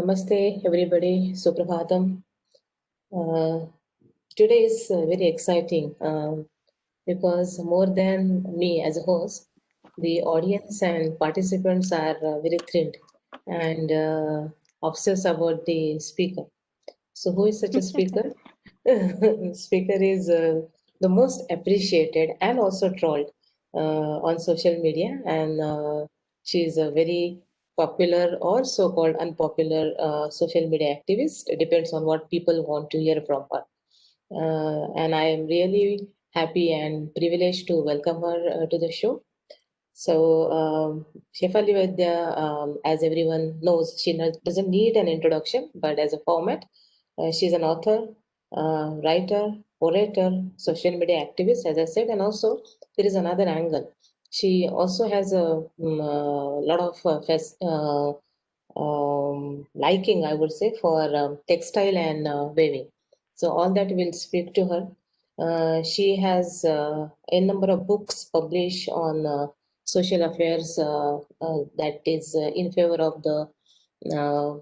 Namaste, everybody. Suprabhatam. Uh, Today is very exciting because more than me as a host, the audience and participants are very thrilled and obsessed about the speaker. So, who is such a speaker? Speaker is the most appreciated and also trolled on social media, and she is a very popular or so-called unpopular social media activist. It depends on what people want to hear from her. And I am really happy and privileged to welcome her to the show. So, Shefali Vaidya, as everyone knows, she doesn't need an introduction, but as a format, she's an author, writer, orator, social media activist, as I said, and also there is another angle. She also has a lot of liking, I would say, for textile and weaving. So all that will speak to her. She has a number of books published on social affairs that is in favor of the uh,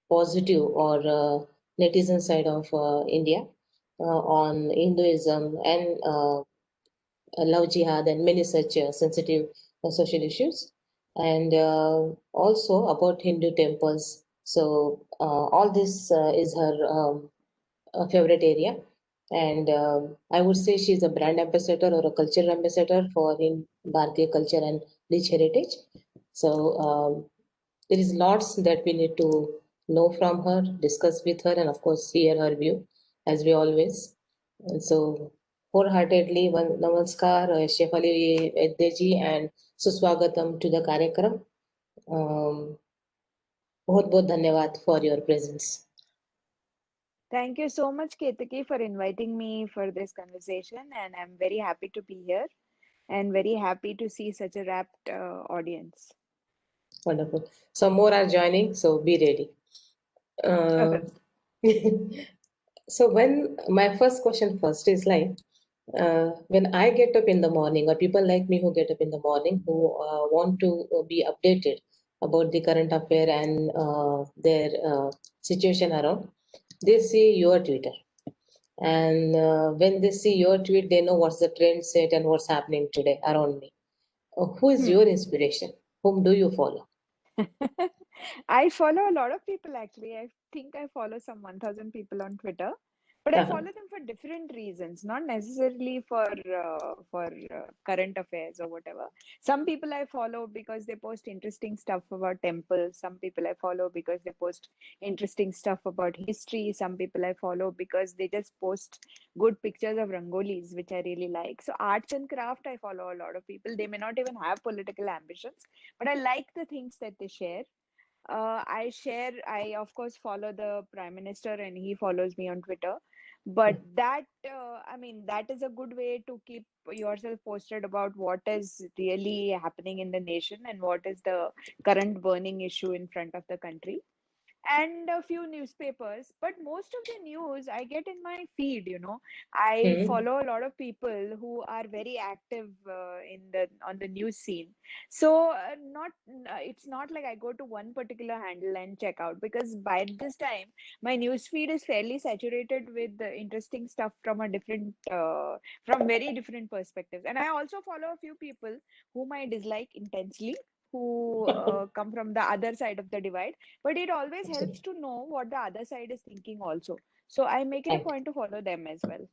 positive or netizen side of India on Hinduism and love jihad and many such sensitive social issues, and also about Hindu temples. So all this is her favorite area, and I would say she's a brand ambassador or a cultural ambassador for in Bharatiya culture and rich heritage. So there is lots that we need to know from her, discuss with her, and of course hear her view, as we always. And so wholeheartedly, namaskar, Shefali Vaidya and suswagatam to the कार्यक्रम. बहुत बहुत धन्यवाद for your presence. Thank you so much, Ketaki, for inviting me for this conversation, and I'm very happy to be here and very happy to see such a rapt audience. Wonderful. Some more are joining, so be ready. Uh, so when my first question first is like, when I get up in the morning, or people like me who get up in the morning who want to be updated about the current affair and their situation around, they see your Twitter. And when they see your tweet, they know what's the trend set and what's happening today around me. Who is Hmm. your inspiration? Whom do you follow? I follow a lot of people actually. I think I follow some 1000 people on Twitter, but I Uh-huh. follow them for different reasons, not necessarily for current affairs or whatever. Some people I follow because they post interesting stuff about temples. Some people I follow because they post interesting stuff about history. Some people I follow because they just post good pictures of rangolis, which I really like. So arts and craft, I follow a lot of people. They may not even have political ambitions, but I like the things that they share. I of course follow the Prime Minister and he follows me on Twitter. But I mean, that is a good way to keep yourself posted about what is really happening in the nation and what is the current burning issue in front of the country and a few newspapers, but most of the news I get in my feed. I Hmm. follow a lot of people who are very active in the on the news scene. So not it's not like I go to one particular handle and check out, because by this time my news feed is fairly saturated with the interesting stuff from a different from very different perspectives. And I also follow a few people whom I dislike intensely, who come from the other side of the divide, but it always helps to know what the other side is thinking also. So I make it a Right, point to follow them as well.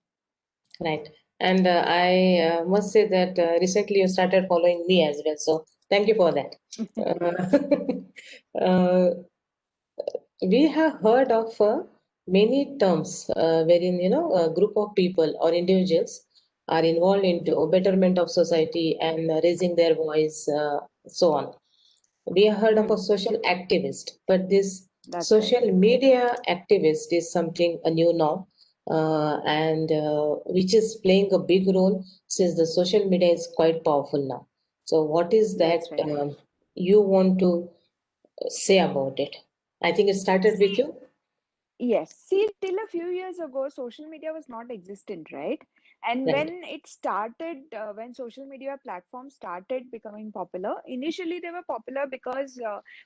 right. And I must say that recently you started following me as well. So thank you for that. Uh, we have heard of many terms wherein a group of people or individuals are involved into a betterment of society and raising their voice, so on. We have heard of a Hmm, social activist, but this that's right. social media activist is something a new now, and which is playing a big role since the social media is quite powerful now. So, what is that That's right. you want to say about it? I think it started with See, you. yes. See, till a few years ago, social media was not existent, right? And Right. when it started, when social media platforms started becoming popular, initially they were popular because,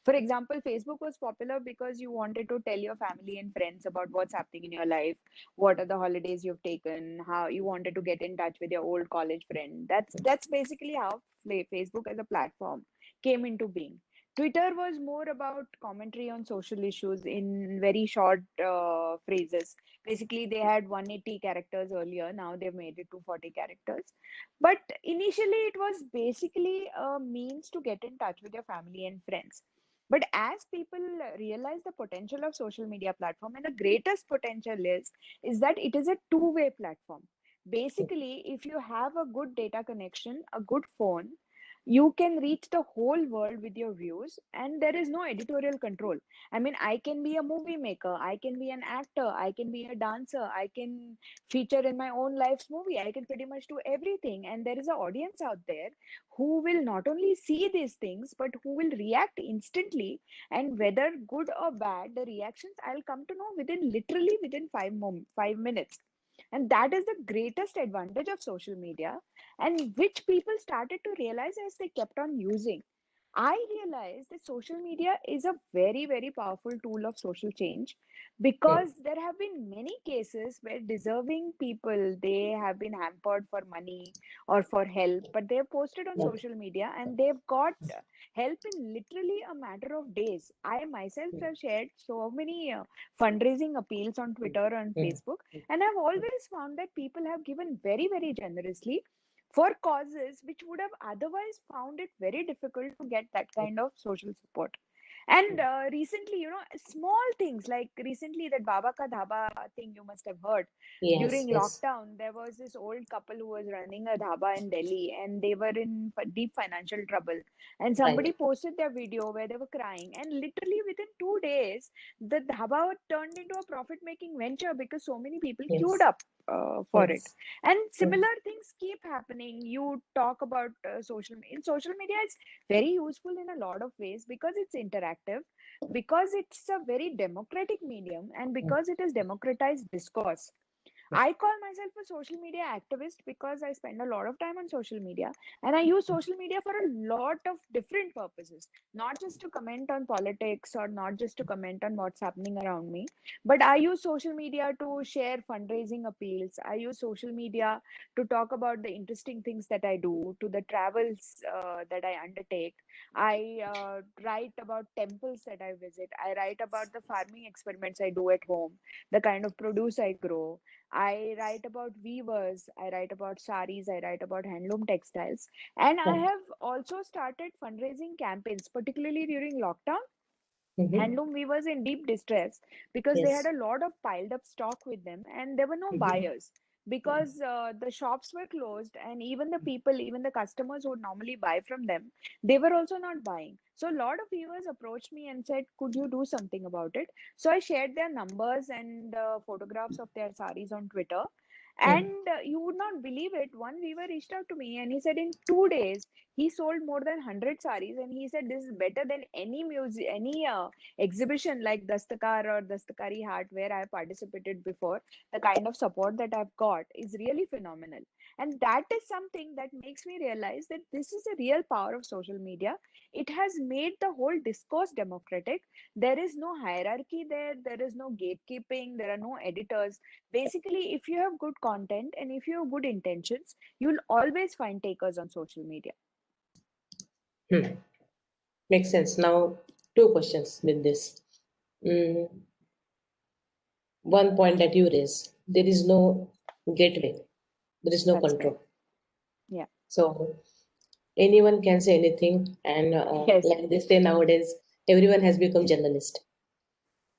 for example, Facebook was popular because you wanted to tell your family and friends about what's happening in your life, what are the holidays you've taken, how you wanted to get in touch with your old college friend. That's basically how Facebook as a platform came into being. Twitter was more about commentary on social issues in very short phrases. Basically, they had 180 characters earlier. Now they've made it to 40 characters. But initially, it was basically a means to get in touch with your family and friends. But as people realize the potential of social media platform, and the greatest potential is that it is a two-way platform. Basically, if you have a good data connection, a good phone, you can reach the whole world with your views, and there is no editorial control. I mean, I can be a movie maker, I can be an actor, I can be a dancer, I can feature in my own life's movie, I can pretty much do everything. And there is an audience out there who will not only see these things, but who will react instantly. And whether good or bad, the reactions I'll come to know within literally within 5 minutes. And that is the greatest advantage of social media, and which people started to realize as they kept on using. I realized that social media is a very, very powerful tool of social change, Hmm. because there have been many cases where deserving people, they have been hampered for money or for help, but they have posted on Hmm. social media and they've got help in literally a matter of days. I myself have shared so many fundraising appeals on Twitter and Hmm. Facebook, and I've always found that people have given very, very generously for causes which would have otherwise found it very difficult to get that kind of social support. And recently, small things like recently that Baba Ka Dhaba thing you must have heard. Yes, During yes. lockdown, there was this old couple who was running a dhaba in Delhi, and they were in deep financial trouble. And somebody Right. posted their video where they were crying, and literally within 2 days, the dhaba turned into a profit-making venture because so many people queued Yes. up for it. Yes. And Hmm. similar things keep happening. You talk about social media is very useful in a lot of ways because it's interactive, because it's a very democratic medium, and Hmm. because it has democratized discourse. I call myself a social media activist because I spend a lot of time on social media, and I use social media for a lot of different purposes, not just to comment on politics or not just to comment on what's happening around me, but I use social media to share fundraising appeals. I use social media to talk about the interesting things that I do, to the travels that I undertake. I write about temples that I visit. I write about the farming experiments I do at home, the kind of produce I grow. I write about weavers, I write about saris, I write about handloom textiles. And I Right. have also started fundraising campaigns, particularly during lockdown. Mm-hmm. Handloom weavers in deep distress because they had Yes. a lot of piled up stock with them and there were no Mm-hmm. buyers because the shops were closed, and even the people, even the customers who would normally buy from them, they were also not buying. So a lot of weavers approached me and said, could you do something about it? So I shared their numbers and photographs of their saris on Twitter. Hmm. And you would not believe it, one weaver reached out to me and he said in 2 days he sold more than 100 saris, and he said this is better than any music, any exhibition like Dastakar or Dastakari Hat where I participated before. The kind of support that I've got is really phenomenal. And that is something that makes me realize that this is a real power of social media. It has made the whole discourse democratic. There is no hierarchy there, there is no gatekeeping, there are no editors. Basically, if you have good content and if you have good intentions, you'll always find takers on social media. Hmm. Makes sense. Now, two questions with this. Mm, one point that you raise, there is no gateway, there is no That's right. control. Yeah. So anyone can say anything, and Yes. like they say nowadays, everyone has become journalist,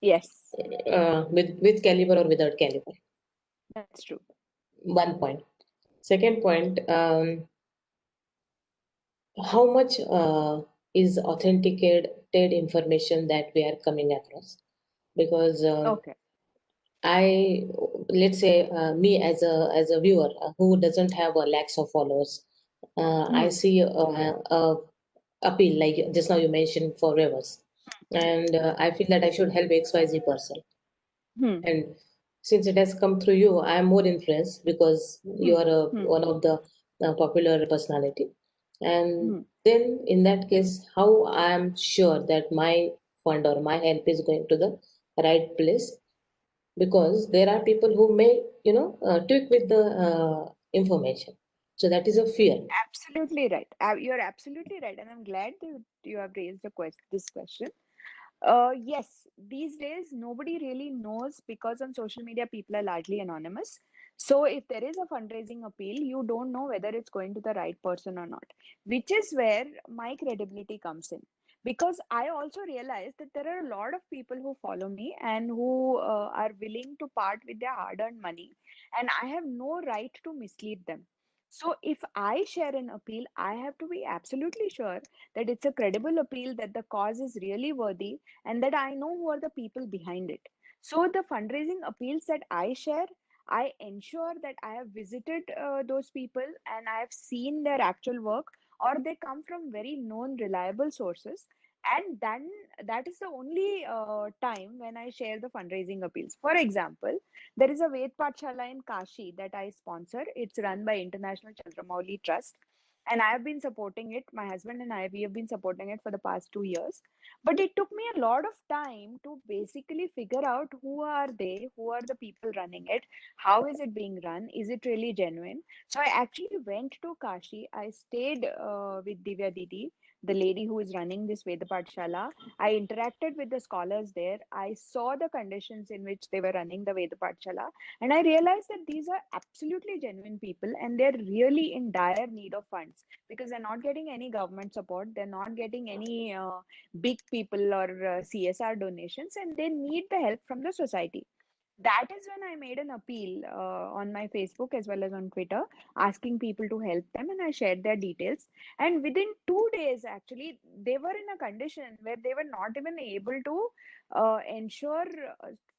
Yes. with caliber or without caliber. That's true. One point. Second point, how much is authenticated information that we are coming across? Because Okay. I, let's say, me as a viewer who doesn't have a lakhs of followers, I Hmm. see a appeal like just now you mentioned for rivers, Hmm. and I feel that I should help XYZ person, Hmm. and since it has come through you, I am more influenced because Hmm. you are Hmm. one of the popular personality. And Hmm. then in that case, how I am sure that my fund or my help is going to the right place, because there are people who may, tweak with the information. So that is a fear. Absolutely right. You're absolutely right, and I'm glad that you have raised this question. Yes, these days nobody really knows because on social media people are largely anonymous. So if there is a fundraising appeal, you don't know whether it's going to the right person or not, which is where my credibility comes in. Because I also realize that there are a lot of people who follow me and who are willing to part with their hard-earned money, and I have no right to mislead them. So if I share an appeal, I have to be absolutely sure that it's a credible appeal, that the cause is really worthy, and that I know who are the people behind it. So the fundraising appeals that I share, I ensure that I have visited those people and I have seen their actual work, or they come from very known, reliable sources. And then that is the only time when I share the fundraising appeals. For example, there is a Ved Pathshala in Kashi that I sponsor. It's run by International Chandramouli Trust, and I have been supporting it. My husband and I, we have been supporting it for the past 2 years. But it took me a lot of time to basically figure out who are they, who are the people running it, how is it being run, is it really genuine? So I actually went to Kashi. I stayed with Divya Didi, the lady who is running this Veda Pathshala. I interacted with the scholars there. I saw the conditions in which they were running the Veda Pathshala, and I realized that these are absolutely genuine people and they're really in dire need of funds because they're not getting any government support, they're not getting any big people or CSR donations, and they need the help from the society. That is when I made an appeal on my Facebook as well as on Twitter, asking people to help them, and I shared their details. And within 2 days, actually, they were in a condition where they were not even able to ensure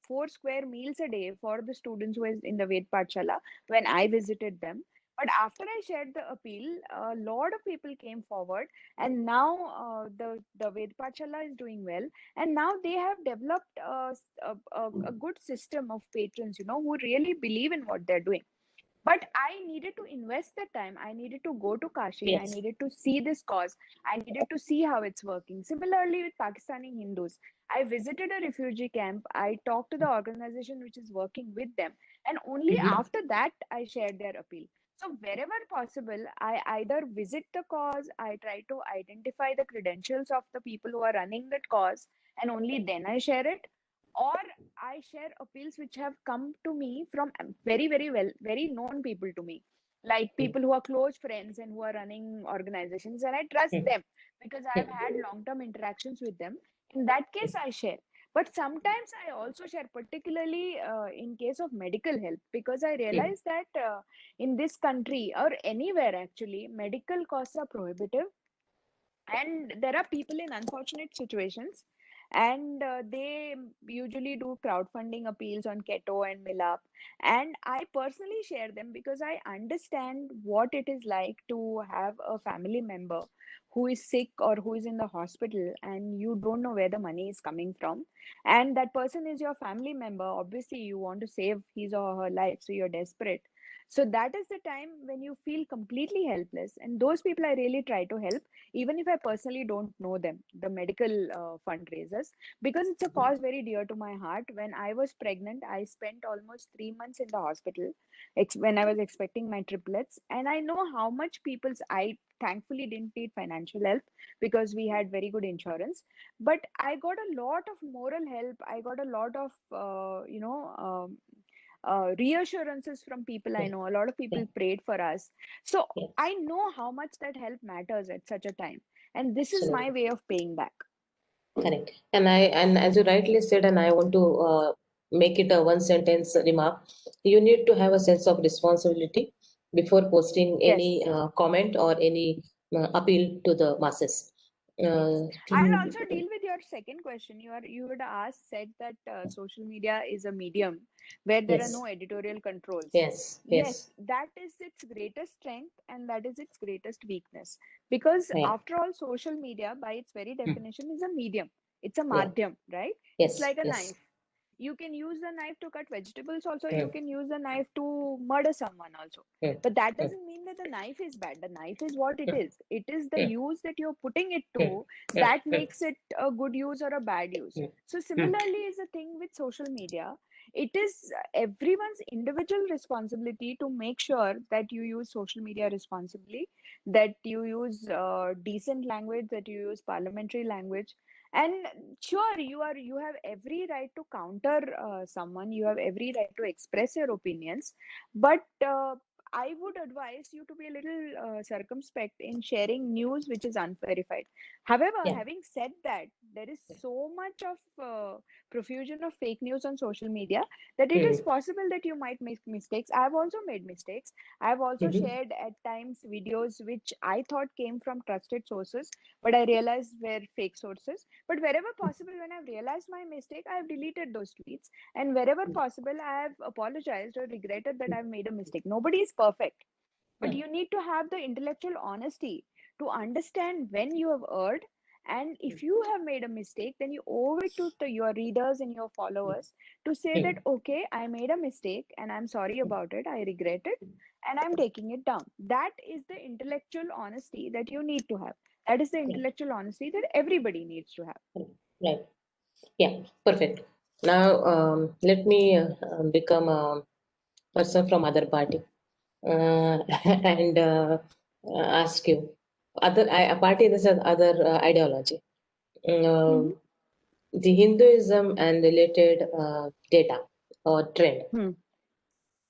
4 square meals a day for the students who is in the Ved Pathshala when I visited them. But after I shared the appeal, a lot of people came forward, and now the Ved Pathshala is doing well, and now they have developed a good system of patrons, who really believe in what they're doing. But I needed to invest the time. I needed to go to Kashi. I Yes. needed to see this cause. I needed to see how it's working. Similarly, with Pakistani Hindus, I visited a refugee camp. I talked to the organization which is working with them. And only Mhm. after that, I shared their appeal. So, wherever possible, I either visit the cause, I try to identify the credentials of the people who are running that cause, and only then I share it, or I share appeals which have come to me from very, very well, very known people to me, like Mhm. people who are close friends and who are running organizations, and I trust Mhm. them because I have had long-term interactions with them. In that case, I share. But sometimes I also share, particularly in case of medical help, because I Mhm. realize that in this country or anywhere actually, medical costs are prohibitive, and there are people in unfortunate situations, and they usually do crowdfunding appeals on Keto and Milap, and I personally share them because I understand what it is like to have a family member who is sick or who is in the hospital and you don't know where the money is coming from, and that person is your family member. Obviously you want to save his or her life, so you're desperate. So that is the time when you feel completely helpless, and those people I really try to help, even if I personally don't know them, the medical fundraisers, because it's a cause very dear to my heart. When I was pregnant, I spent almost 3 months in the hospital when I was expecting my triplets. And I know how much I thankfully didn't need financial help because we had very good insurance. But I got a lot of moral help. I got a lot of, reassurances from people I Yeah. know. A lot of Yeah. people prayed for us. So Yes. I know how much that help matters at such a time. And this is my Absolutely. way of paying back. Correct. And as you rightly said, and I want to make it a one sentence remark. You need to have a sense of responsibility before posting any Yes. comment or any appeal to the masses. Yes. I'll To, also deal with your second question. You would ask said that social media is a medium where there are yes. no editorial controls. Yes. Yes, Yes. that is its greatest strength and that is its greatest weakness. Because Right. after all, social media by its very Hmm. definition is a medium. It's a Yeah. madhyam, right? It's Yes. like a Yes. knife. You can use the knife to cut vegetables also. You mm, can use the knife to murder someone also. mm, But that mm, doesn't mean that the knife is bad. The knife is what it mm, is. It is the mm, use that you're putting it mm, to mm, that mm, makes it a good use or a bad use. mm, So mm, similarly is the thing with social media. It is everyone's individual responsibility to make sure that you use social media responsibly, that you use decent language, that you use parliamentary language. And sure, you have every right to counter someone, you have every right to express your opinions, but I would advise you to be a little circumspect in sharing news which is unverified. However, yeah, having said that, there is so much of profusion of fake news on social media that it is mm, possible that you might make mistakes. I have also made mistakes. I have also mhm, shared at times videos which I thought came from trusted sources, but I realized were fake sources. But wherever possible, when I've realized my mistake, I've deleted those tweets. And wherever possible, I have apologized or regretted that I've made a mistake. Nobody is perfect, but mm, you need to have the intellectual honesty to understand when you have erred. And if you have made a mistake, then you owe it to your readers and your followers to say that, mm, okay, I made a mistake and I'm sorry about it. I regret it and I'm taking it down. That is the intellectual honesty that you need to have. That is the yeah, intellectual honesty that everybody needs to have. right. Yeah, perfect. Now, let me become a person from other party and ask you other a party. This is other ideology. Mm-hmm. Um, the Hinduism and related data or trend Hmm.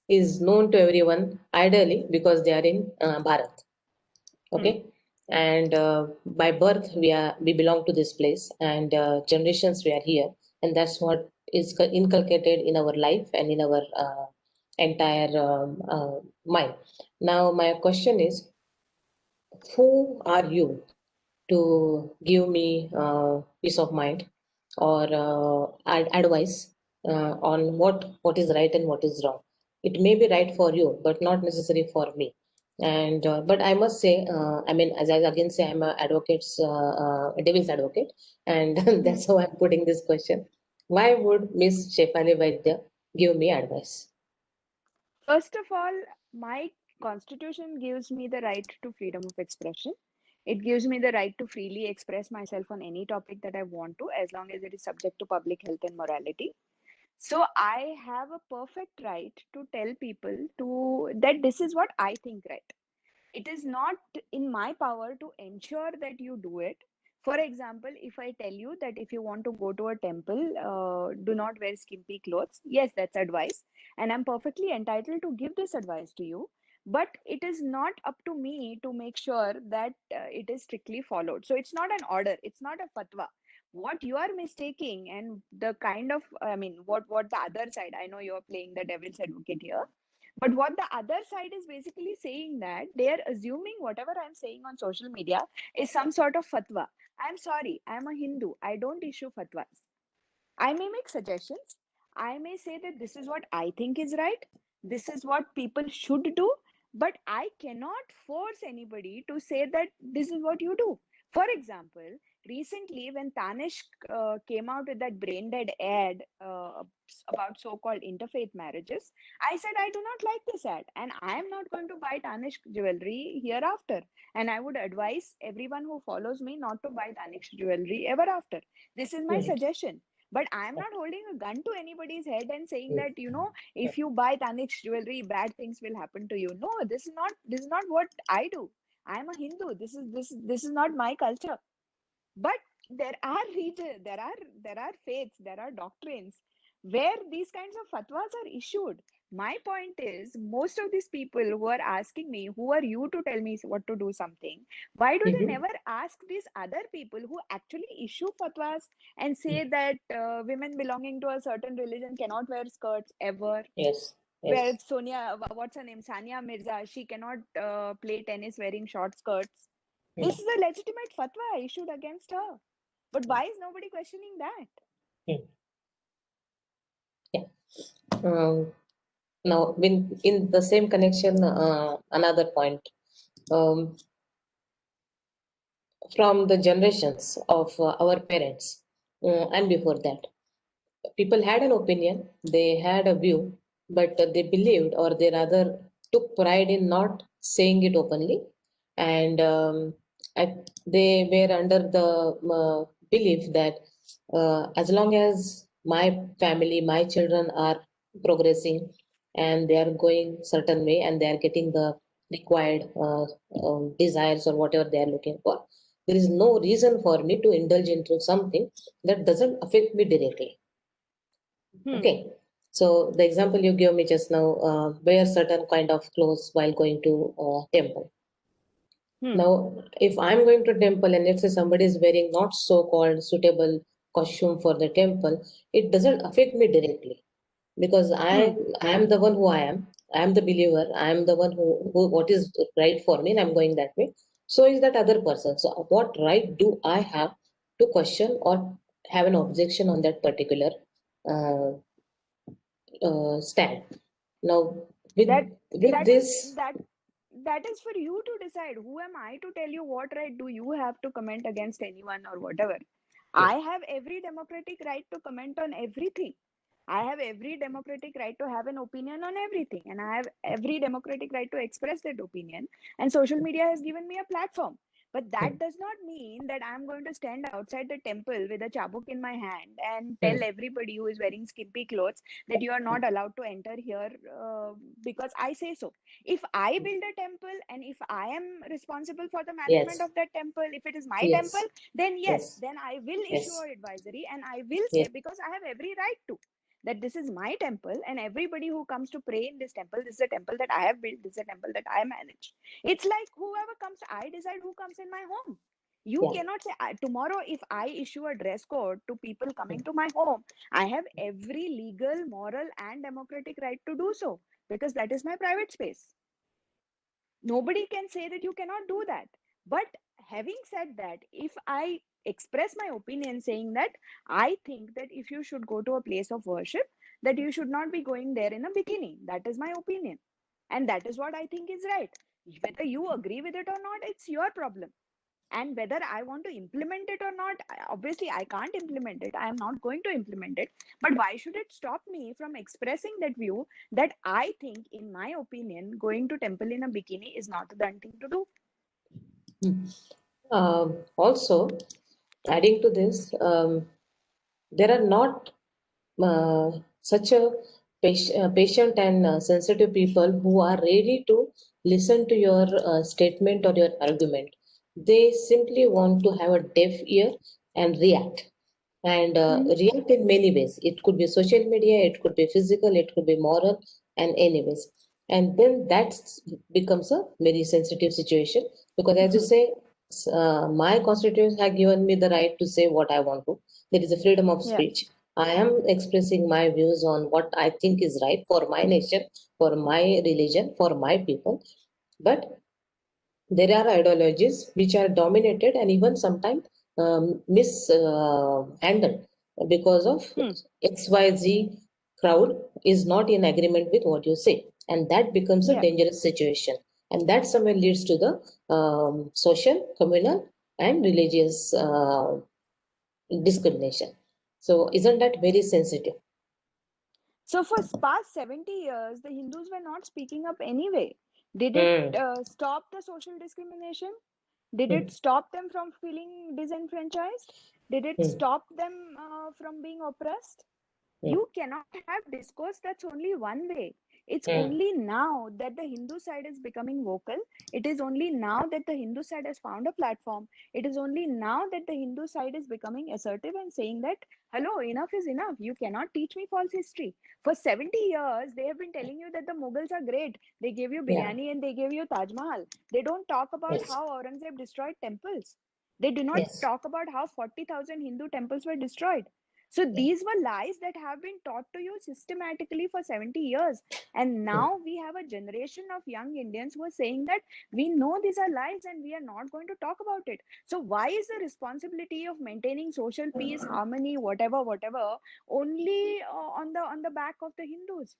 is known to everyone ideally because they are in Bharat. Hmm. Okay, and by birth we belong to this place, and generations we are here, and that's what is inculcated in our life and in our entire mind. Now, my question is, who are you to give me peace of mind or advice on what is right and what is wrong? It may be right for you, but not necessary for me. And but I must say, I mean, as I again say, I'm a devil's advocate, and Hmm. that's how I'm putting this question. Why would Miss Shefali Vaidya give me advice? First of all, my constitution gives me the right to freedom of expression. It gives me the right to freely express myself on any topic that I want to, as long as it is subject to public health and morality. So I have a perfect right to tell people to that this is what I think right. It is not in my power to ensure that you do it. For example, if I tell you that if you want to go to a temple, do not wear skimpy clothes, yes, that's advice, and I'm perfectly entitled to give this advice to you. But it is not up to me to make sure that it is strictly followed. So it's not an order, it's not a fatwa. What you are mistaking, and the kind of, I mean, what the other side, I know you're playing the devil's advocate here, but what the other side is basically saying that they are assuming whatever I'm saying on social media is some sort of fatwa. I'm sorry, I'm a Hindu. I don't issue fatwas. I may make suggestions. I may say that this is what I think is right. This is what people should do. But I cannot force anybody to say that this is what you do. For example, recently when Tanishq came out with that brain dead ad about so called interfaith marriages, I said I do not like this ad and I am not going to buy Tanishq jewelry hereafter. And I would advise everyone who follows me not to buy Tanishq jewelry ever after. This is my Mm, suggestion, but I'm not holding a gun to anybody's head and saying mm, that, if you buy Tanishq jewelry, bad things will happen to you. No, this is not what I do. I'm a Hindu. This is not my culture. But there are regions, there are faiths, there are doctrines where these kinds of fatwas are issued. My point is, most of these people who are asking me, who are you to tell me what to do something? Why do they mhm, never ask these other people who actually issue fatwas and mm. say that women belonging to a certain religion cannot wear skirts ever? Yes, Where yes, what's her name, Sania Mirza, she cannot play tennis wearing short skirts. mm, This is a legitimate fatwa issued against her. But why is nobody questioning that? mm, yeah. Um, Now, in the same connection, another point, um, from the generations of our parents and before that. people had an opinion, they had a view, but they believed, or they rather took pride in not saying it openly. And they were under the belief that as long as my family, my children are progressing and they are going certain way and they are getting the required desires or whatever they are looking for, there is no reason for me to indulge into something that doesn't affect me directly. Hmm. Okay. So the example you gave me just now, wear certain kind of clothes while going to temple. Hmm. Now, if I'm going to temple and let's say somebody is wearing not so-called suitable costume for the temple, it doesn't affect me directly because Hmm. I am the one who I am. I am the believer. I am the one who what is right for me, and I'm going that way. So is that other person. So what right do I have to question or have an objection on that particular uh, stand? Now, with That with that is this, that that is for you to decide. Who am I to tell you what right do you have to comment against anyone or whatever? yeah. I have every democratic right to comment on everything. I have every democratic right to have an opinion on everything, and I have every democratic right to express that opinion. And social media has given me a platform. But Hmm, that does not mean that I'm going to stand outside the temple with a chabuk in my hand and hmm, tell everybody who is wearing skimpy clothes that you are hmm. not allowed to enter here because I say so. If I build a temple and if I am responsible for the management Yes, of that temple, if it is my temple, yes, then yes, yes, then I will issue yes, an advisory and I will say, yes. because I have every right to, that this is my temple and everybody who comes to pray in this temple, this is a temple that I have built, this is a temple that I manage. It's like whoever comes, I decide who comes in my home. You Yeah. cannot say tomorrow if I issue a dress code to people Hmm, coming to my home, I have every legal, moral, and democratic right to do so because that is my private space. Nobody can say that you cannot do that. But having said that, if I express my opinion saying that I think that if you should go to a place of worship, that you should not be going there in a bikini. That is my opinion. And that is what I think is right. Whether you agree with it or not, it's your problem. And whether I want to implement it or not, obviously I can't implement it. I am not going to implement it. But why should it stop me from expressing that view that I think, in my opinion, going to temple in a bikini is not the done thing to do? hmm. Also, adding to this, there are not such a patient and sensitive people who are ready to listen to your statement or your argument. They simply want to have a deaf ear and react. And Hmm. react in many ways. It could be social media, it could be physical, it could be moral, and anyways. And then that becomes a very sensitive situation because, as you say, my constitution has given me the right to say what I want to. There is a freedom of Yeah. speech. I am expressing my views on what I think is right for my nation, for my religion, for my people. But there are ideologies which are dominated and even sometimes mishandled because of Hmm. XYZ crowd is not in agreement with what you say. And that becomes a Yeah. dangerous situation. And that somewhere leads to the social, communal, and religious discrimination. So, isn't that very sensitive? So for past 70 years, the Hindus were not speaking up anyway. Did it Hmm, stop the social discrimination? Did it hmm, stop them from feeling disenfranchised? Did it hmm, stop them from being oppressed? hmm, You cannot have discourse that's only one way. It's hmm. only now that the Hindu side is becoming vocal. It is only now that the Hindu side has found a platform. It is only now that the Hindu side is becoming assertive and saying that, hello, enough is enough. You cannot teach me false history. For 70 years, they have been telling you that the Mughals are great. They gave you Yeah, biryani and they gave you Taj Mahal. They don't talk about yes, how Aurangzeb destroyed temples. They do not yes. talk about how 40,000 Hindu temples were destroyed. So Yeah. these were lies that have been taught to you systematically for 70 years. And Hmm. now we have a generation of young Indians who are saying that we know these are lies and we are not going to talk about it. So why is the responsibility of maintaining social peace, harmony, whatever, whatever, only on the back of the Hindus?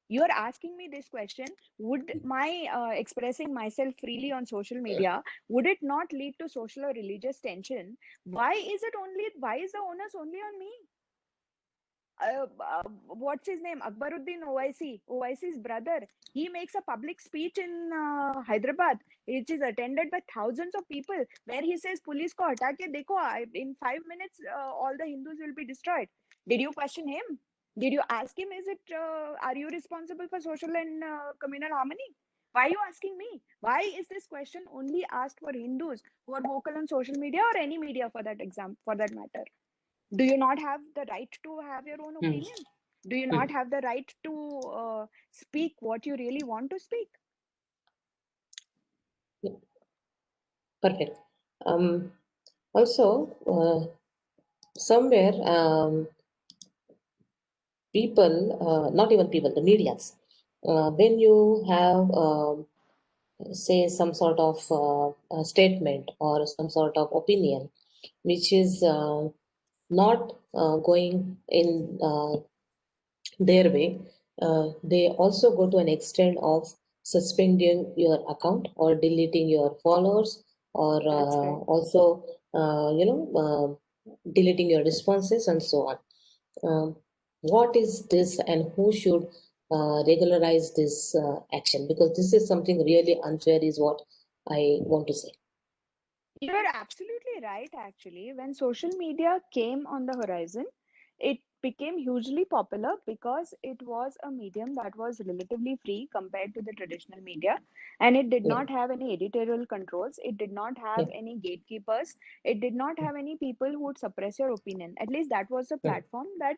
You're asking me this question, would my expressing myself freely on social media, would it not lead to social or religious tension? Why is the onus only on me? what's his name? Akbaruddin Owaisi, Owaisi's brother. He makes a public speech in Hyderabad, which is attended by thousands of people, where he says, "Police ko hata ke dekho, in 5 minutes, all the Hindus will be destroyed." Did you question him? Did you ask him, "Is it? Are you responsible for social and communal harmony?" Why are you asking me? Why is this question only asked for Hindus who are vocal on social media or any media for that for that matter? Do you not have the right to have your own Hmm. opinion? Do you Hmm. not have the right to speak what you really want to speak? Yeah, perfect. Um, Also, somewhere people, not even people, the medias, when you have say some sort of statement or some sort of opinion which is not going in their way, they also go to an extent of suspending your account or deleting your followers, or That's right. also deleting your responses and so on. What is this, and who should regularize this action? Because this is something really unfair, is what I want to say. You're absolutely right, actually. When social media came on the horizon, it became hugely popular because it was a medium that was relatively free compared to the traditional media, and it did Yeah, not have any editorial controls. It did not have yeah, any gatekeepers. It did not have any people who would suppress your opinion. At least that was the yeah, platform that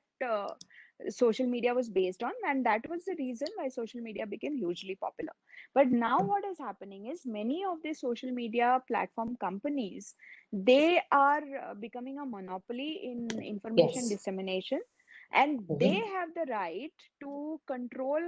social media was based on, and that was the reason why social media became hugely popular. But now what is happening is many of the social media platform companies, they are becoming a monopoly in information yes. dissemination, and they Mhm. have the right to control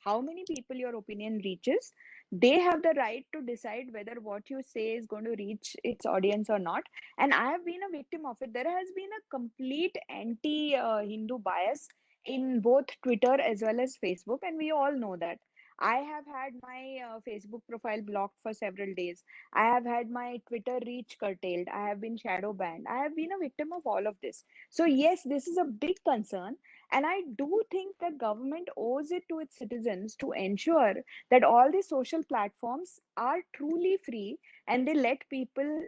how many people your opinion reaches. They have the right to decide whether what you say is going to reach its audience or not. And I have been a victim of it. There has been a complete anti Hindu bias in both Twitter as well as Facebook, and we all know that. I have had my Facebook profile blocked for several days. I have had my Twitter reach curtailed. I have been shadow banned. I have been a victim of all of this. So, yes, this is a big concern. And I do think the government owes it to its citizens to ensure that all the social platforms are truly free and they let people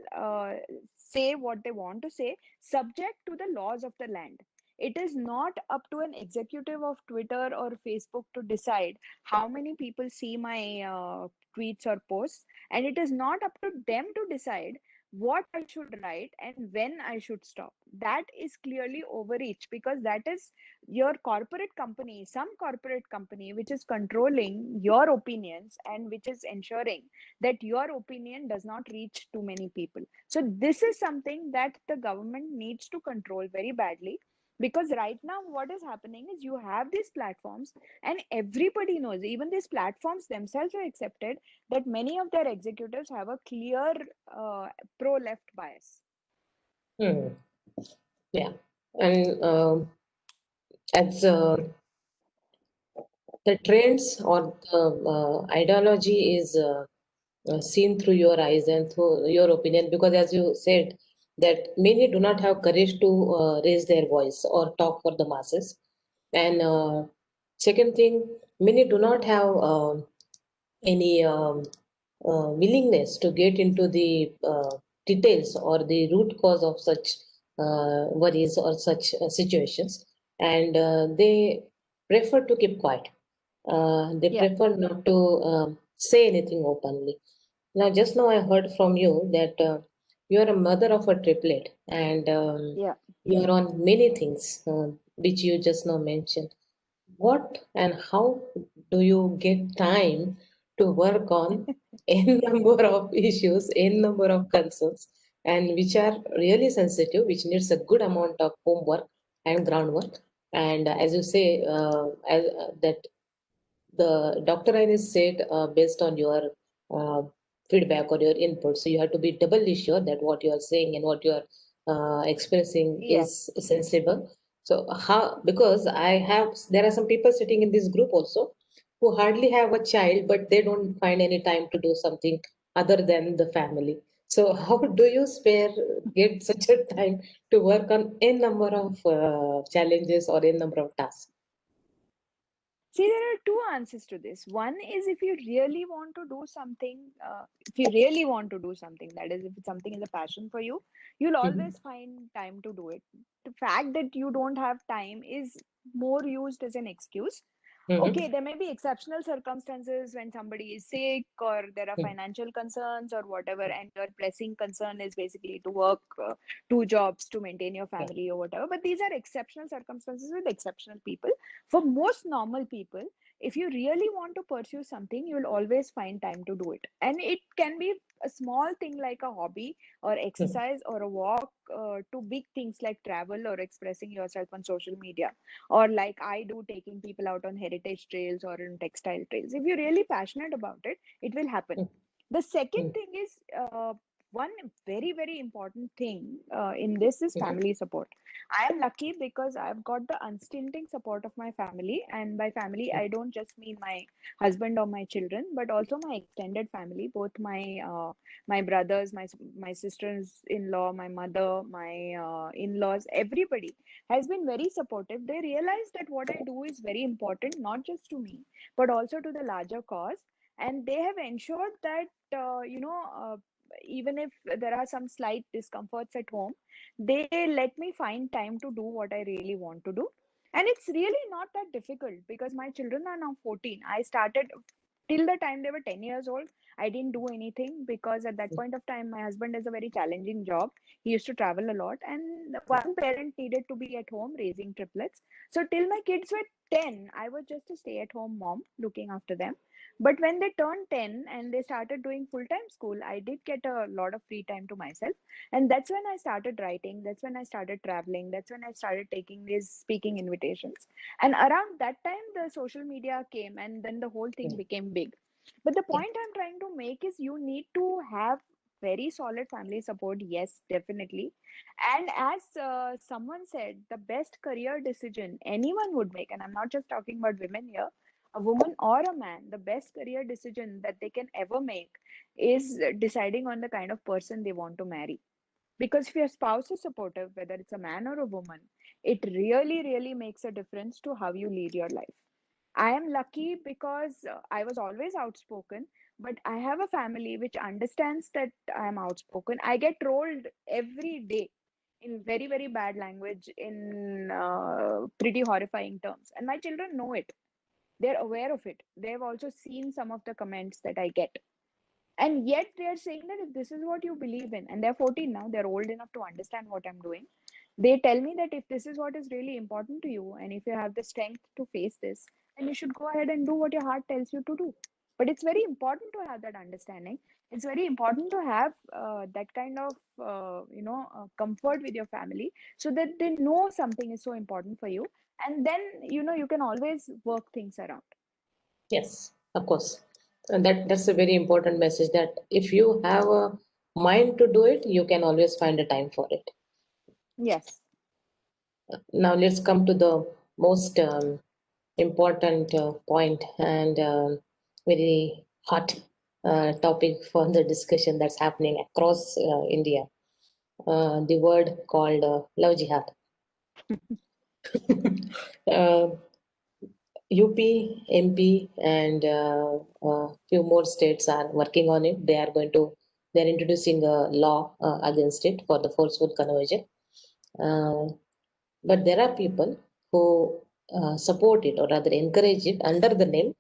say what they want to say, subject to the laws of the land. It is not up to an executive of Twitter or Facebook to decide how many people see my tweets or posts, and it is not up to them to decide what I should write and when I should stop. That is clearly overreach, because that is your corporate company, some corporate company, which is controlling your opinions and which is ensuring that your opinion does not reach too many people. So this is something that the government needs to control very badly, because right now what is happening is you have these platforms, and everybody knows, even these platforms themselves are accepted, that many of their executives have a clear pro left bias. Hmm. Yeah, and as the trends or the ideology is seen through your eyes and through your opinion, because as you said that many do not have courage to raise their voice or talk for the masses. And second thing, many do not have any willingness to get into the details or the root cause of such worries or such situations, and they prefer to keep quiet. They Yeah, prefer not to say anything openly. Now, just now I heard from you that you are a mother of a triplet, and yeah. you are on many things which you just now mentioned. What and how do you get time to work on n number of issues, n number of concerns, and which are really sensitive, which needs a good amount of homework and groundwork? And as you say, that the doctor is said based on your uh, feedback or your input. So you have to be doubly sure that what you are saying and what you are expressing Yeah. is sensible. So how, because there are some people sitting in this group also who hardly have a child, but they don't find any time to do something other than the family. So how do you get such a time to work on a number of challenges or a number of tasks? See, there are two answers to this. One is if you really want to do something, if you really want to do something, that is, if it's something is a passion for you, you'll Mhm. always find time to do it. The fact that you don't have time is more used as an excuse. Okay, Mhm. there may be exceptional circumstances when somebody is sick or there are Mhm. financial concerns or whatever, and your pressing concern is basically to work two jobs to maintain your Yeah. family or whatever. But these are exceptional circumstances with exceptional people. For most normal people, if you really want to pursue something, you will always find time to do it. And it can be a small thing like a hobby or Mhm. exercise or a walk, to big things like travel or expressing yourself on social media, or like I do, taking people out on heritage trails or in textile trails. If you're really passionate about it, it will happen. Mhm. The second Mhm. thing is, one very, very important thing in this is Mhm. family support. I am lucky because I've got the unstinting support of my family. And by family, I don't just mean my husband or my children, but also my extended family, both my brothers, my sisters-in-law, my mother, my in-laws, everybody has been very supportive. They realize that what I do is very important, not just to me, but also to the larger cause. And they have ensured that, even if there are some slight discomforts at home, they let me find time to do what I really want to do. And it's really not that difficult because my children are now 14. I started till the time they were 10 years old. I didn't do anything because at that point of time, my husband has a very challenging job. He used to travel a lot, and one parent needed to be at home raising triplets. So, till my kids were 10, I was just a stay at home mom looking after them. But when they turned 10 and they started doing full time school, I did get a lot of free time to myself. And that's when I started writing. That's when I started traveling. That's when I started taking these speaking invitations. And around that time, the social media came, and then the whole thing Mhm. became big. But the Yeah. point I'm trying to make is you need to have very solid family support. Yes, definitely. And as someone said, the best career decision anyone would make, and I'm not just talking about women here, a woman or a man, the best career decision that they can ever make is deciding on the kind of person they want to marry. Because if your spouse is supportive, whether it's a man or a woman, it really, really makes a difference to how you lead your life. I am lucky because I was always outspoken, but I have a family which understands that I am outspoken. I get trolled every day in very, very bad language, in pretty horrifying terms. And my children know it. They're aware of it. They've also seen some of the comments that I get. And yet they are saying that if this is what you believe in, and they're 14 now, they're old enough to understand what I'm doing. They tell me that if this is what is really important to you, and if you have the strength to face this, then you should go ahead and do what your heart tells you to do. But it's very important to have that understanding. It's very important to have that kind of comfort with your family, so that they know something is so important for you, and then you can always work things around. Yes, of course. And that's a very important message that if you have a mind to do it, you can always find a time for it. Yes. Now let's come to the most important point and very hot topic for the discussion that's happening across India. The word called love jihad. uh, UP, MP, and few more states are working on it. They're introducing a law against it for the forceful conversion. Uh, but there are people who support it or rather encourage it under the name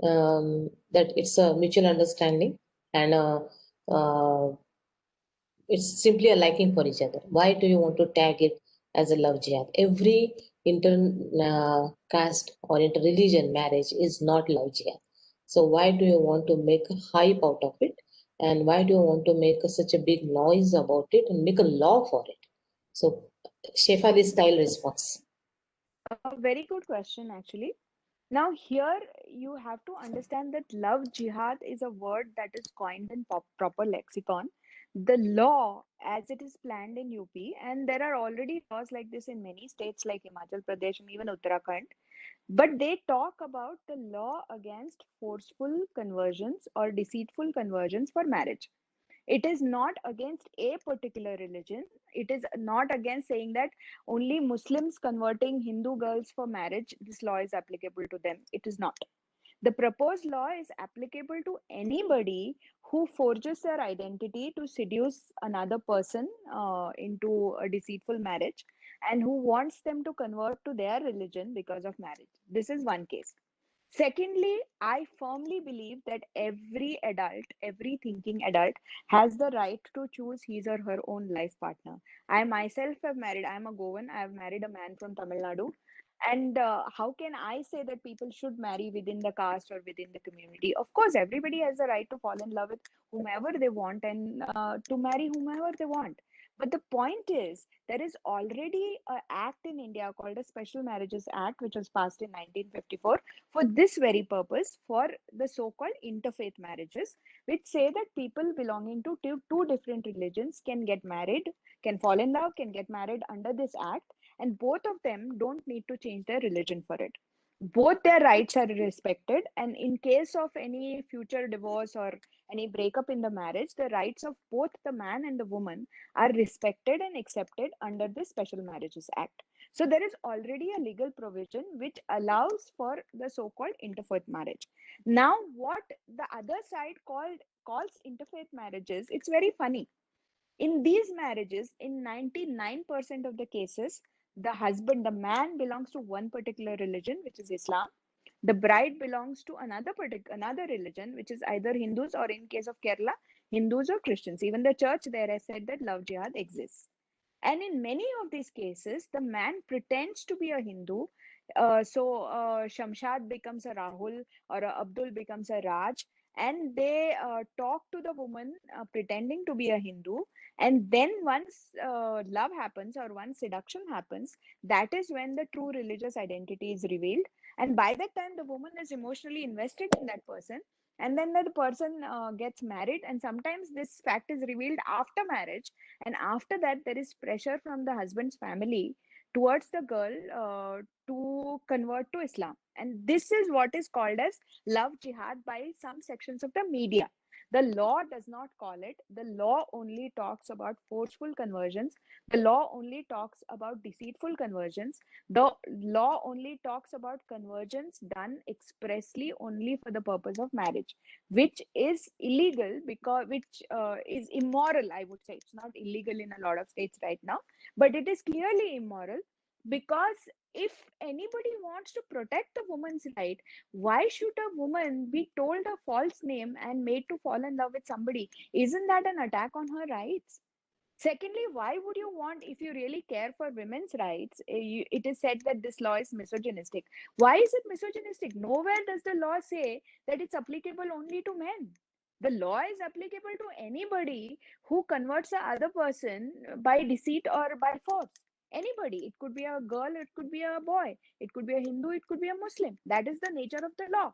that it's a mutual understanding and uh, it's simply a liking for each other. Why do you want to tag it as a love jihad? Every inter caste or inter religion marriage is not love jihad. So why do you want to make a hype out of it? And why do you want to make such a big noise about it and make a law for it? So Shefali style response. A very good question, actually. Now, here you have to understand that love jihad is a word that is coined in proper lexicon. The law, as it is planned in UP, and there are already laws like this in many states like Himachal Pradesh and even Uttarakhand, but they talk about the law against forceful conversions or deceitful conversions for marriage. It is not against a particular religion. It is not against saying that only Muslims converting Hindu girls for marriage, this law is applicable to them. It is not. The proposed law is applicable to anybody who forges their identity to seduce another person into a deceitful marriage, and who wants them to convert to their religion because of marriage. This is one case. Secondly, I firmly believe that every adult, every thinking adult, has the right to choose his or her own life partner. I myself have married, I am a Goan, I have married a man from Tamil Nadu. And how can I say that people should marry within the caste or within the community? Of course, everybody has the right to fall in love with whomever they want, and to marry whomever they want. But the point is, there is already an act in India called a Special Marriages Act, which was passed in 1954 for this very purpose, for the so-called interfaith marriages, which say that people belonging to two different religions can get married, can fall in love, can get married under this act, and both of them don't need to change their religion for it. Both their rights are respected, and in case of any future divorce or any breakup in the marriage, the rights of both the man and the woman are respected and accepted under the Special Marriages Act. So there is already a legal provision which allows for the so-called interfaith marriage. Now, what the other side calls interfaith marriages, it's very funny. In these marriages, in 99% of the cases, the husband, the man belongs to one particular religion, which is Islam. The bride belongs to another religion, which is either Hindus, or in case of Kerala, Hindus or Christians. Even the church there has said that love jihad exists. And in many of these cases, the man pretends to be a Hindu. Shamshad becomes a Rahul, or a Abdul becomes a Raj, and they talk to the woman pretending to be a Hindu. And then once love happens, or once seduction happens, that is when the true religious identity is revealed. And by that time, the woman is emotionally invested in that person. And then the person gets married, and sometimes this fact is revealed after marriage, and after that there is pressure from the husband's family towards the girl to convert to Islam. And this is what is called as love jihad by some sections of the media. The law does not call it. The law only talks about forceful conversions. The law only talks about deceitful conversions. The law only talks about conversions done expressly only for the purpose of marriage, which is illegal, because which is immoral, I would say. It's not illegal in a lot of states right now, but it is clearly immoral. Because if anybody wants to protect the woman's right, why should a woman be told a false name and made to fall in love with somebody? Isn't that an attack on her rights? Secondly, why would you want, if you really care for women's rights, it is said that this law is misogynistic. Why is it misogynistic? Nowhere does the law say that it's applicable only to men. The law is applicable to anybody who converts the other person by deceit or by force. Anybody. It could be a girl, it could be a boy, it could be a Hindu, it could be a Muslim. That is the nature of the law.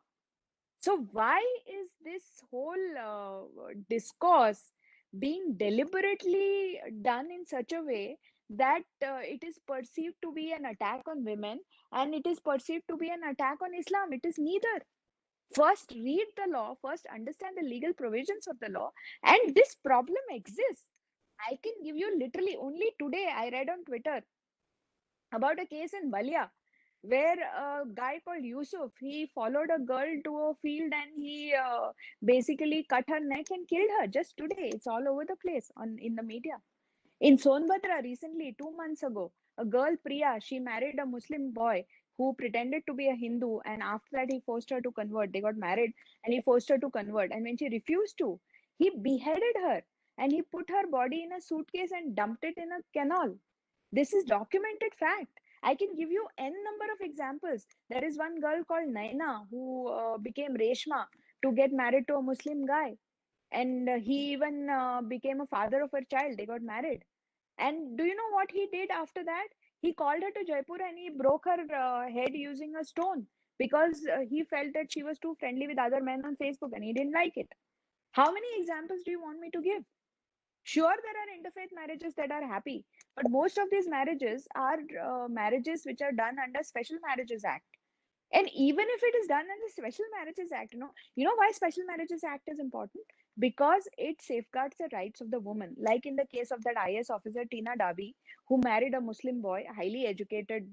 So, why is this whole discourse being deliberately done in such a way that it is perceived to be an attack on women, and it is perceived to be an attack on Islam? It is neither. First, read the law, first, understand the legal provisions of the law, and this problem exists. I can give you literally, only today I read on Twitter about a case in Balia where a guy called Yusuf, he followed a girl to a field, and he basically cut her neck and killed her. Just today, it's all over the place on in the media. In Sonbhadra recently, 2 months ago, a girl, Priya, she married a Muslim boy who pretended to be a Hindu, and after that he forced her to convert. They got married, and he forced her to convert, and when she refused to, he beheaded her, and he put her body in a suitcase and dumped it in a canal. This is documented fact. I can give you n number of examples. There is one girl called Naina who became Reshma to get married to a Muslim guy, and he even became a father of her child. They got married. And do you know what he did after that? He called her to Jaipur, and he broke her head using a stone, because he felt that she was too friendly with other men on Facebook, and he didn't like it. How many examples do you want me to give? Sure, there are interfaith marriages that are happy, but most of these marriages are marriages which are done under Special Marriages Act. And even if it is done under Special Marriages Act, you know why Special Marriages Act is important? because it safeguards the rights of the woman. Like in the case of that IS officer Tina Dabi, who married a Muslim boy, highly educated.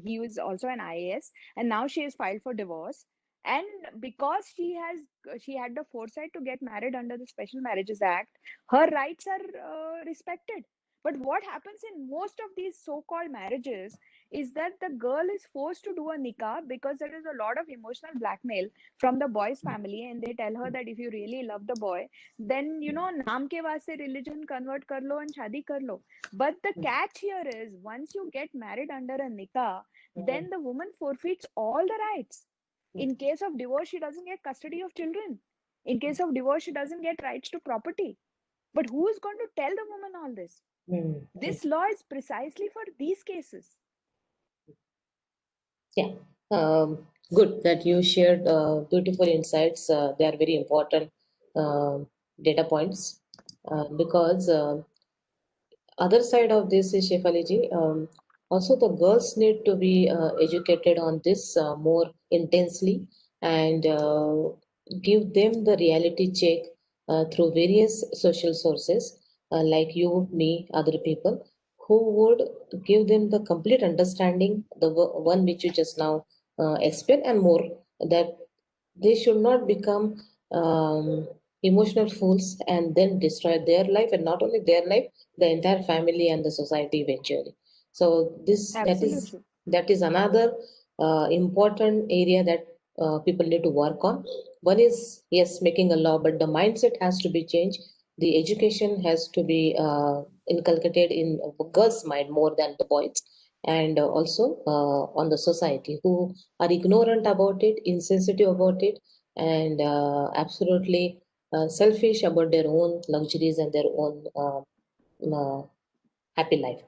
He was also an IAS, and now she is filed for divorce. And because she had the foresight to get married under the Special Marriages Act, her rights are respected. But what happens in most of these so-called marriages is that the girl is forced to do a nikah because there is a lot of emotional blackmail from the boy's family, and they tell her that if you really love the boy, then naam ke vaste religion convert kar lo and shadi kar lo. But the catch here is, once you get married under a nikah, then the woman forfeits all the rights. In case of divorce, she doesn't get custody of children. In case of divorce, she doesn't get rights to property. But who is going to tell the woman all this? Mm. This law is precisely for these cases. Yeah, good that you shared beautiful insights. They are very important uh, data points because other side of this is Shefali, also the girls need to be educated on this more intensely and give them the reality check through various social sources like you, me, other people who would give them the complete understanding, the one which you just now explained and more, that they should not become emotional fools and then destroy their life, and not only their life, the entire family and the society eventually. So this Absolutely. that is another important area that people need to work on. One is, yes, making a law, but the mindset has to be changed. The education has to be inculcated in girls' mind more than the boys, and also on the society who are ignorant about it, insensitive about it, and absolutely selfish about their own luxuries and their own uh, happy life.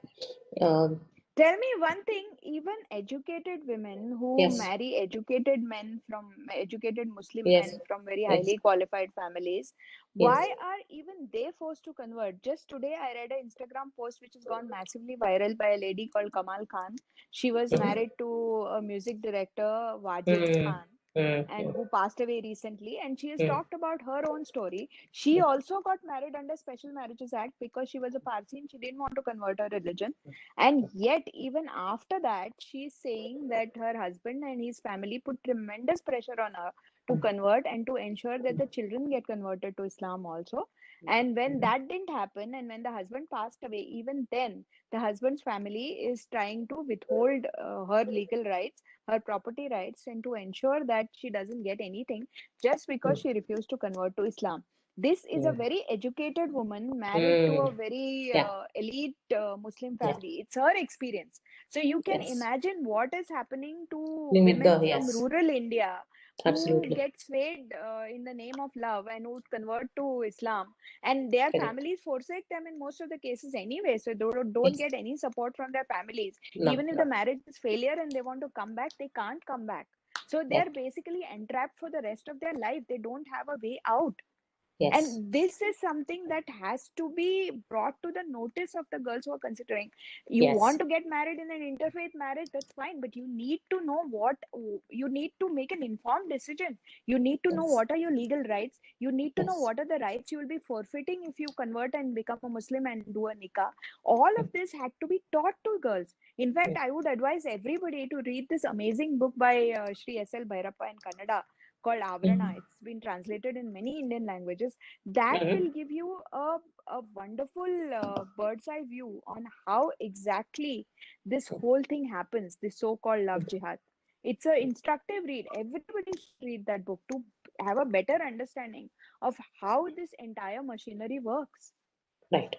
Um, Tell me one thing, even educated women who yes, marry educated men from educated Muslim yes, men from very yes, highly qualified families, yes. why are even they forced to convert? Just today, I read an Instagram post which has gone massively viral by a lady called Kamal Khan. She was Mhm. married to a music director, Wajid Mm, Khan, mm, and mm, who passed away recently. And she has mm, talked about her own story. She also got married under Special Marriages Act because she was a Parsi and she didn't want to convert her religion. And yet, even after that, she's saying that her husband and his family put tremendous pressure on her to convert and to ensure that the children get converted to Islam also. And when that didn't happen, and when the husband passed away, even then, the husband's family is trying to withhold her legal rights, her property rights, and to ensure that she doesn't get anything just because mm, she refused to convert to Islam. This is a mm, very educated woman married to mm. a very Yeah, elite Muslim yeah, family. It's her experience. So you can yes. imagine what is happening to With the women from yes, rural India who absolutely get swayed in the name of love and who convert to Islam, and their correct. families forsake them in most of the cases anyway. So they don't Yes, get any support from their families. no, Even if the no, marriage is failure and they want to come back, they can't come back. So they are right. basically entrapped for the rest of their life. They don't have a way out. Yes, And this is something that has to be brought to the notice of the girls who are considering. You want yes, to get married in an interfaith marriage, that's fine, but you need to know what you need to make an informed decision. You need to know yes, what are your legal rights. You need to know yes. what are the rights you will be forfeiting if you convert and become a Muslim and do a nikah. All of Mm, this had to be taught to girls. In fact, mm, I would advise everybody to read this amazing book by Shri S.L. Bhairappa in Kannada called Avrana. mhm, It's been translated in many Indian languages. That mhm. will give you a wonderful bird's eye view on how exactly this whole thing happens, this so-called love jihad. It's an instructive read. Everybody should read that book to have a better understanding of how this entire machinery works. Right,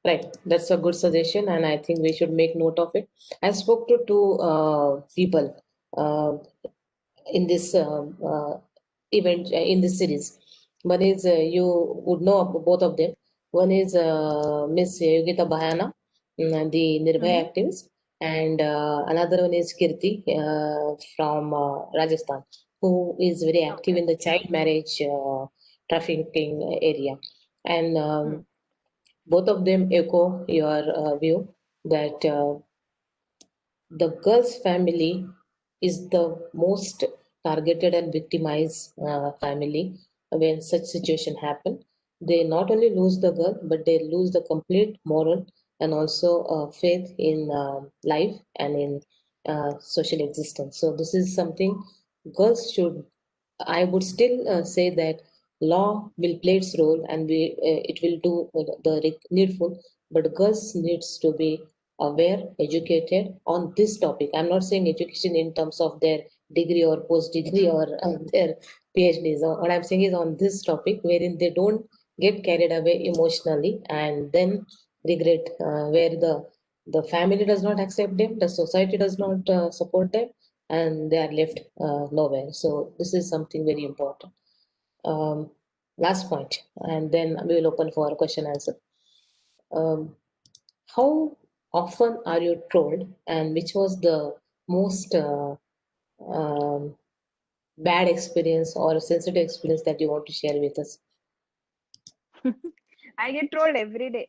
right. That's a good suggestion, and I think we should make note of it. I spoke to two people uh, in this event in this series. One is you would know of both of them. One is Miss Yogita Bahana, the Nirbhaya Mm-hmm. activist, and another one is Kirti from Rajasthan, who is very active Okay. in the child marriage trafficking area. And Hmm. both of them echo your view that the girl's family is the most targeted and victimized family when such situation happen. they not only lose the girl, but they lose the complete moral and also faith in life and in social existence. So this is something girls should. I would still say that law will play its role and it will do the needful, but girls needs to be aware, educated on this topic. I'm not saying education in terms of their degree or post degree Hmm. or their PhDs. What I'm saying is on this topic, wherein they don't get carried away emotionally and then regret, where the family does not accept them, the society does not support them, and they are left nowhere. So this is something very important. Um, Last point, and then we will open for question answer. Um, how often are you trolled, and which was the most um, bad experience or sensitive experience that you want to share with us? I get trolled every day,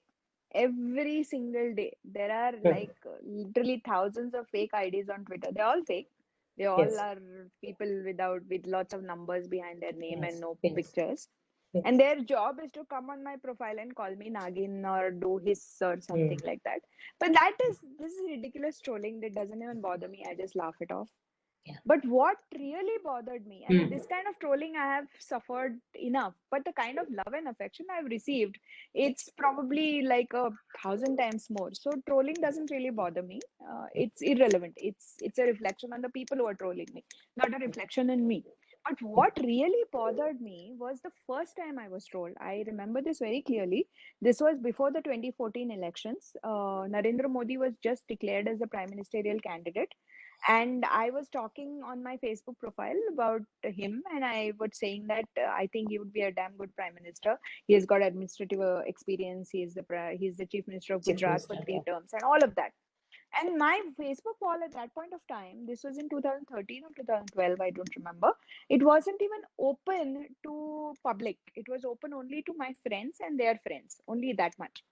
every single day. There are Hmm. like literally thousands of fake IDs on Twitter. They're all fake. They all Yes, are people with lots of numbers behind their name and yes, no yes, pictures. And yes. their job is to come on my profile and call me Nagin or do hiss or Hmm. something like that. But this is ridiculous trolling that doesn't even bother me. I just laugh it off. Yeah. But what really bothered me, I mean, Hmm. this kind of trolling I have suffered enough, but the kind of love and affection I've received, it's probably like 1,000 times more. So trolling doesn't really bother me. It's irrelevant. It's a reflection on the people who are trolling me, not a reflection in me. But what really bothered me was the first time I was trolled. I remember this very clearly. This was before the 2014 elections. Narendra Modi was just declared as the prime ministerial candidate, and I was talking on my Facebook profile about him, and I was saying that I think he would be a damn good prime minister. He has got administrative experience. He's the chief minister of Chief Gujarat for Minister. three Yeah. terms and all of that. And my Facebook wall at that point of time, this was in 2013 or 2012, I don't remember. It wasn't even open to public. It was open only to my friends and their friends, only that much.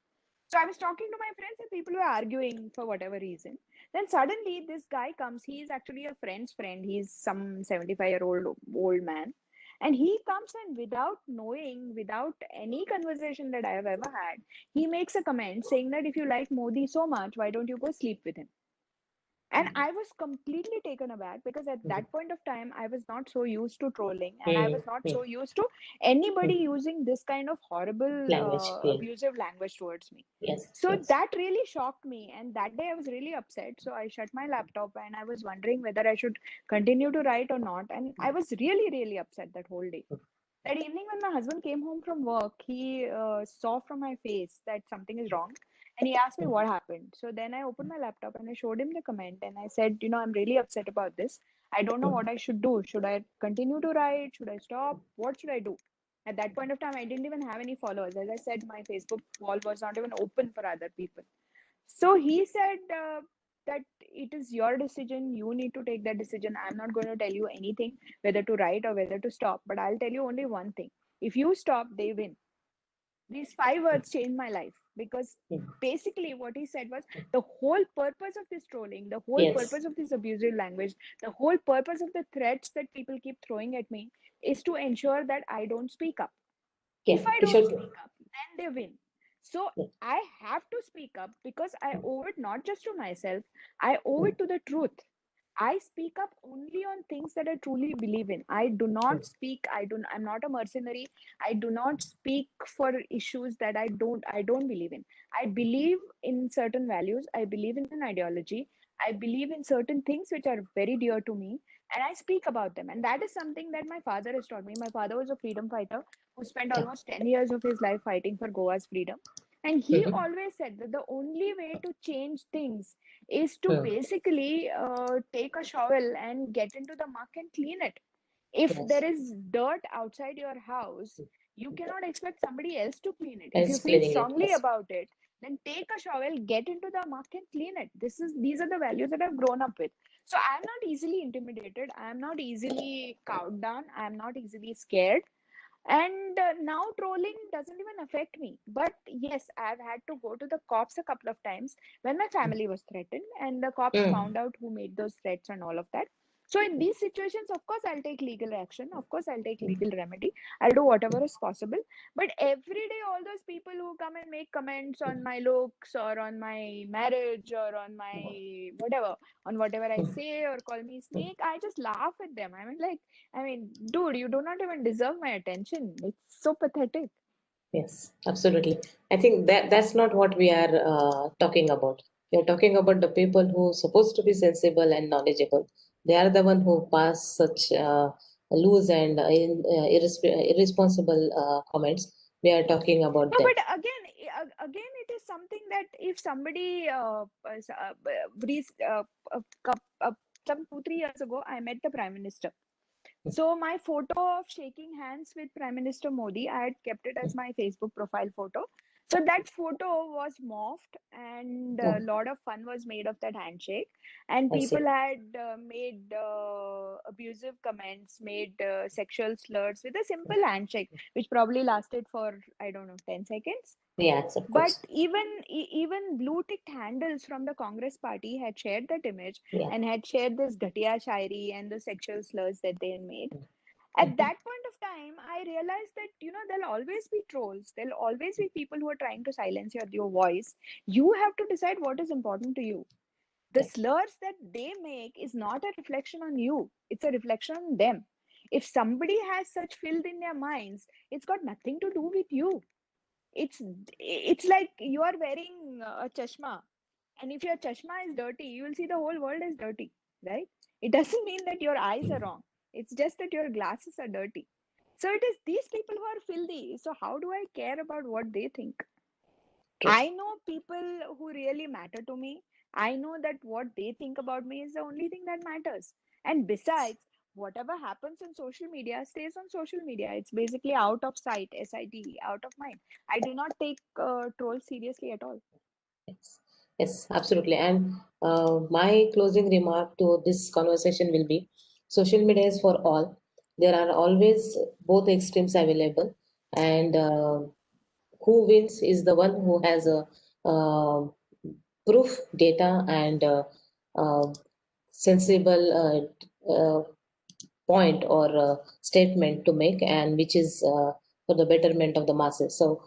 So I was talking to my friends and people were arguing for whatever reason. Then suddenly this guy comes. He is actually a friend's friend. He's some 75-year-old man. And he comes and without knowing, without any conversation that I have ever had, he makes a comment saying that if you like Modi so much, why don't you go sleep with him? And I was completely taken aback because at Hmm. that point of time, I was not so used to trolling and I Hmm. was not Hmm. so used to anybody Hmm. using this kind of horrible, Language. Yeah. abusive language towards me. Yes, So yes. that really shocked me. And that day I was really upset. So I shut my laptop and I was wondering whether I should continue to write or not. And I was really, really upset that whole day. That evening, when my husband came home from work, he saw from my face that something is wrong. And he asked me what happened. So then I opened my laptop and I showed him the comment. And I said, I'm really upset about this. I don't know Hmm. what I should do. Should I continue to write? Should I stop? What should I do? At that point of time, I didn't even have any followers. As I said, my Facebook wall was not even open for other people. So he said that it is your decision. You need to take that decision. I'm not going to tell you anything, whether to write or whether to stop. But I'll tell you only one thing. If you stop, they win. These five words changed my life because Hmm. basically what he said was the whole purpose of this trolling, the whole Yes. purpose of this abusive language, the whole purpose of the threats that people keep throwing at me is to ensure that I don't speak up. Yeah. If I We don't should. speak up, then they win. So Yeah. I have to speak up because I Hmm. owe it not just to myself, I owe Hmm. it to the truth. I speak up only on things that I truly believe in. I do Hmm. not speak, I'm not a mercenary. I do not speak for issues that I don't believe in. I believe in certain values, I believe in an ideology, I believe in certain things which are very dear to me, and I speak about them. And that is something that my father has taught me. My father was a freedom fighter who spent Yeah. almost 10 years of his life fighting for Goa's freedom. And he Hmm. always said that the only way to change things is to Hmm. basically take a shovel and get into the muck and clean it. If there Yes. is dirt outside your house, you cannot expect somebody else to clean it. If you Else feel cleaning it. strongly Yes. about it, then take a shovel, get into the muck and clean it. These are the values that I've grown up with. So I'm not easily intimidated. I'm not easily cowed down. I'm not easily scared. And now trolling doesn't even affect me. But yes, I've had to go to the cops a couple of times when my family was threatened, and the cops Hmm. found out who made those threats and all of that. So in these situations, of course, I'll take legal action. Of course, I'll take legal remedy. I'll do whatever is possible. But every day, all those people who come and make comments on my looks or on my marriage or on my whatever, on whatever I say or call me snake, I just laugh at them. I mean, dude, you do not even deserve my attention. It's so pathetic. Yes, absolutely. I think that's not what we are talking about. We are talking about the people who supposed to be sensible and knowledgeable. They are the one who pass such loose and irresponsible comments. We are talking about No, them. but again, it is something that if somebody, some 2, 3 years ago, I met the Prime Minister. So my photo of shaking hands with Prime Minister Modi, I had kept it as my Facebook profile photo. So that photo was morphed, and a Oh, lot of fun was made of that handshake. And I people see. had made abusive comments, made sexual slurs with a simple handshake, which probably lasted for, I don't know, 10 seconds. Yes, of But course. even blue ticked handles from the Congress party had shared that image Yeah. and had shared this ghatiya shairi and the sexual slurs that they had made. At Mhm. that point of time, I realized that there'll always be trolls. There'll always be people who are trying to silence your voice. You have to decide what is important to you. The Yeah. slurs that they make is not a reflection on you. It's a reflection on them. If somebody has such filth in their minds, it's got nothing to do with you. It's like you are wearing a chashma, and if your chashma is dirty, you will see the whole world as dirty, right? It doesn't mean that your eyes are wrong. It's just that your glasses are dirty. So it is these people who are filthy. So how do I care about what they think? True. I know people who really matter to me. I know that what they think about me is the only thing that matters. And besides, whatever happens on social media stays on social media. It's basically out of sight, SIT, out of mind. I do not take trolls seriously at all. Yes, yes, absolutely. And my closing remark to this conversation will be social media is for all. There are always both extremes available, and who wins is the one who has a uh, proof, data, and uh, sensible point or statement to make, and which is for the betterment of the masses. So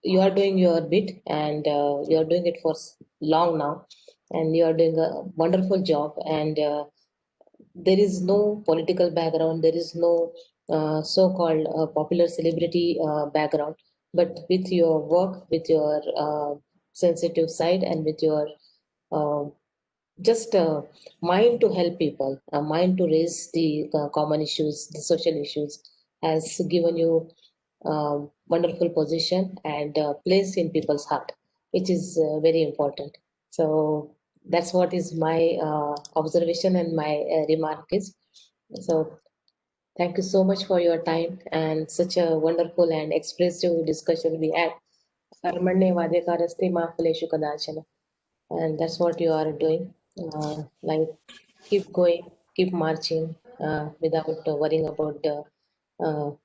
you are doing your bit, and you are doing it for long now, and you are doing a wonderful job. And there is no political background, there is no so-called popular celebrity background, but with your work, with your sensitive side, and with your uh, just mind to help people, a mind to raise the common issues, the social issues, has given you wonderful position and place in people's heart, which is very important. So that's what is my observation and my remark is. So thank you so much for your time and such a wonderful and expressive discussion we had. कर्मण्ये वादेकारस्ते मा फलेषु कदाचन. And that's what you are doing. Like keep going, keep marching without worrying about the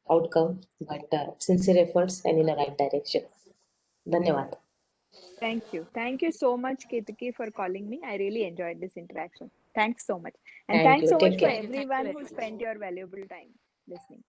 outcome, but sincere efforts and in the right direction. Dhanyawad. Thank you. Thank you so much, Ketaki, for calling me. I really enjoyed this interaction. Thanks so much. And Thank thanks you. so much Take for care. everyone who spent your valuable time listening.